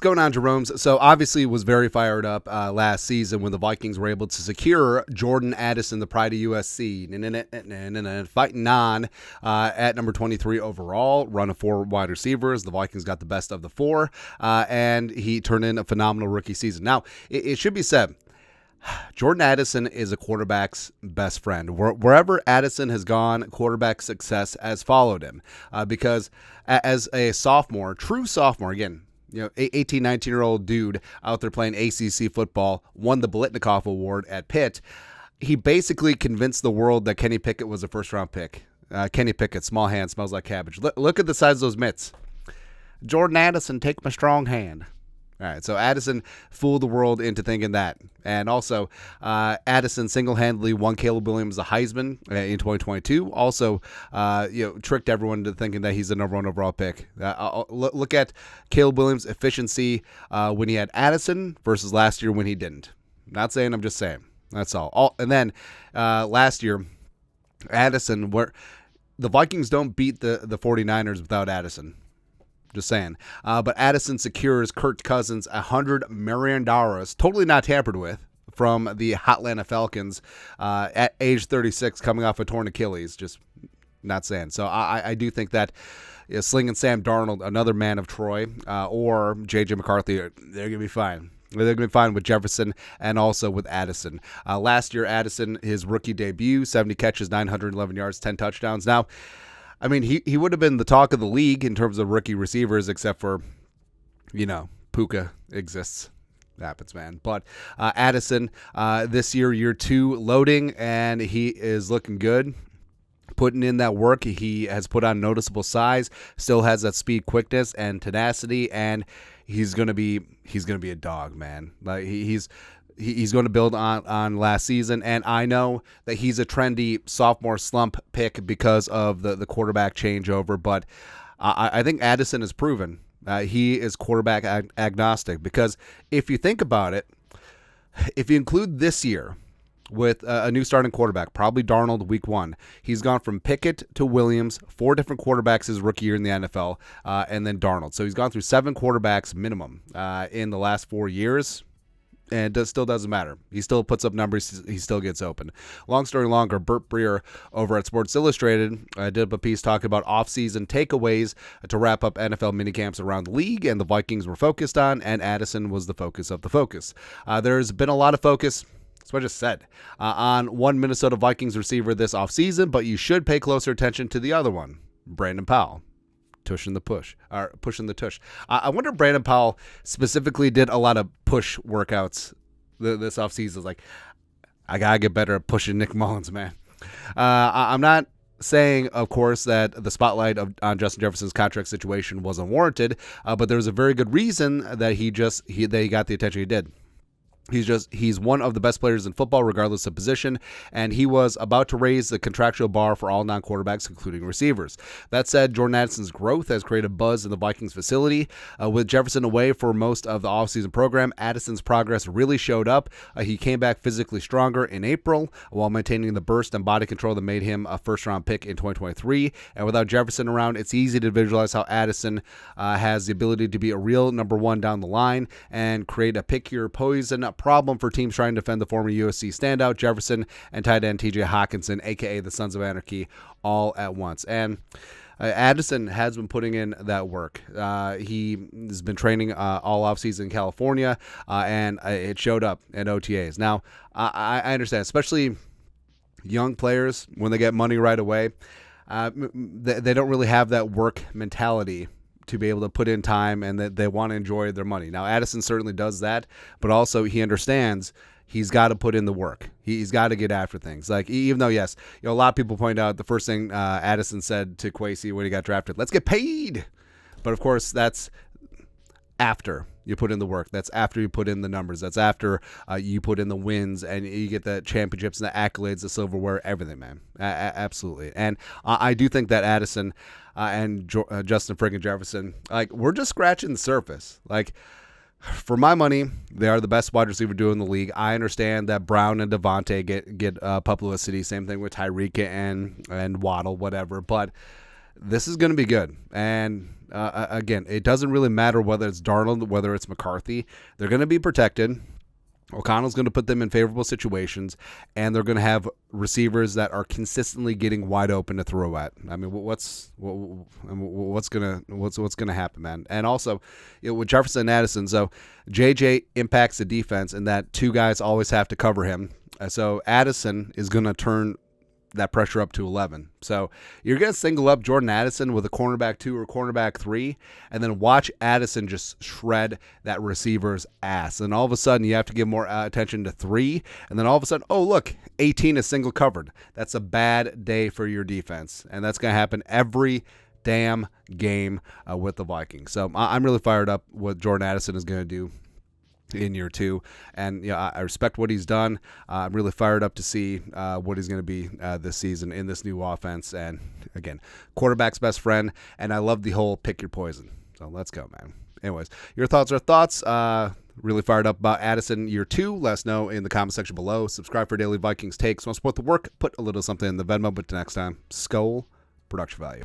going on, Jerome's? So obviously was very fired up last season when the Vikings were able to secure Jordan Addison, the pride of USC, fighting on at number 23 overall, run of 4 wide receivers. The Vikings got the best of the 4, and he turned in a phenomenal rookie season. Now, it should be said, Jordan Addison is a quarterback's best friend. Wherever Addison has gone, quarterback success has followed him because as a sophomore, true sophomore, again, 18, 19-year-old dude out there playing ACC football, won the Biletnikoff Award at Pitt. He basically convinced the world that Kenny Pickett was a first-round pick. Kenny Pickett, small hand, smells like cabbage. Look at the size of those mitts. Jordan Addison, take my strong hand. All right, so Addison fooled the world into thinking that. And also, Addison single-handedly won Caleb Williams the Heisman in 2022. Also, tricked everyone into thinking that he's the number 1 overall pick. Look at Caleb Williams' efficiency when he had Addison versus last year when he didn't. Not saying, I'm just saying. That's all. And then last year, Addison, where the Vikings don't beat the 49ers without Addison. Just saying. But Addison secures Kirk Cousins $100 million, totally not tampered with, from the Hotlanta Falcons at age 36, coming off a torn Achilles. Just not saying. So I do think that slinging Sam Darnold, another man of Troy, or J.J. McCarthy, they're going to be fine. They're going to be fine with Jefferson and also with Addison. Last year, Addison, his rookie debut, 70 catches, 911 yards, 10 touchdowns. Now, I mean, he would have been the talk of the league in terms of rookie receivers, except for, Puka exists. That happens, man. But Addison, this year 2, loading, and he is looking good. Putting in that work. He has put on noticeable size, still has that speed, quickness, and tenacity, and he's gonna be a dog, man. Like he's going to build on last season, and I know that he's a trendy sophomore slump pick because of the quarterback changeover, but I think Addison has proven he is quarterback agnostic, because if you think about it, if you include this year with a new starting quarterback, probably Darnold week 1, he's gone from Pickett to Williams, 4 different quarterbacks his rookie year in the NFL, and then Darnold. So he's gone through 7 quarterbacks minimum in the last 4 years. And it still doesn't matter. He still puts up numbers. He still gets open. Long story longer, Burt Breer over at Sports Illustrated did up a piece talking about off-season takeaways to wrap up NFL minicamps around the league, and the Vikings were focused on, and Addison was the focus of the focus. There's been a lot of focus, that's what I just said, on one Minnesota Vikings receiver this offseason, but you should pay closer attention to the other one, Brandon Powell. Pushing the tush. I wonder if Brandon Powell specifically did a lot of push workouts this offseason. Like, I got to get better at pushing Nick Mullins, man. I'm not saying, of course, that the spotlight on Justin Jefferson's contract situation was unwarranted, but there was a very good reason that he got the attention he did. He's one of the best players in football, regardless of position, and he was about to raise the contractual bar for all non-quarterbacks, including receivers. That said, Jordan Addison's growth has created buzz in the Vikings facility. With Jefferson away for most of the offseason program, Addison's progress really showed up. He came back physically stronger in April while maintaining the burst and body control that made him a first-round pick in 2023. And without Jefferson around, it's easy to visualize how Addison has the ability to be a real number 1 down the line and create a pick-your-poison problem for teams trying to defend the former USC standout Jefferson and tight end TJ Hawkinson, aka the Sons of Anarchy, all at once. And Addison has been putting in that work. He has been training all offseason in California, and it showed up at OTAs. Now, I understand, especially young players, when they get money right away, they don't really have that work mentality to be able to put in time, and that they want to enjoy their money. Now, Addison certainly does that, but also he understands he's got to put in the work. He's got to get after things. Like, even though, yes, a lot of people point out the first thing Addison said to Kwesi when he got drafted, let's get paid. But, of course, that's after you put in the work. That's after you put in the numbers. That's after you put in the wins and you get the championships and the accolades, the silverware, everything, man. Absolutely. And I do think that Addison and Justin friggin' Jefferson, like, we're just scratching the surface. Like, for my money, they are the best wide receiver duo in the league. I understand that Brown and Devontae get publicity. Same thing with Tyreek and Waddle, whatever. But this is going to be good. And again, it doesn't really matter whether it's Darnold, whether it's McCarthy. They're going to be protected. O'Connell's going to put them in favorable situations, and they're going to have receivers that are consistently getting wide open to throw at. I mean, what's gonna happen, man? And also, with Jefferson and Addison, so JJ impacts the defense in that two guys always have to cover him. So Addison is going to turn that pressure up to 11. So you're going to single up Jordan Addison with a cornerback 2 or cornerback 3, and then watch Addison just shred that receiver's ass. And all of a sudden, you have to give more attention to 3, and then all of a sudden, oh, look, 18 is single covered. That's a bad day for your defense, and that's going to happen every damn game with the Vikings. So I'm really fired up what Jordan Addison is going to do in year 2, and I respect what he's done. I'm really fired up to see what he's going to be this season in this new offense. And again, quarterback's best friend, and I love the whole pick your poison. So let's go, man. Anyways, your thoughts are thoughts. Really fired up about Addison year 2. Let us know in the comment section below. Subscribe for daily Vikings takes. Want to support the work? Put a little something in the Venmo. But next time, Skull Production Value.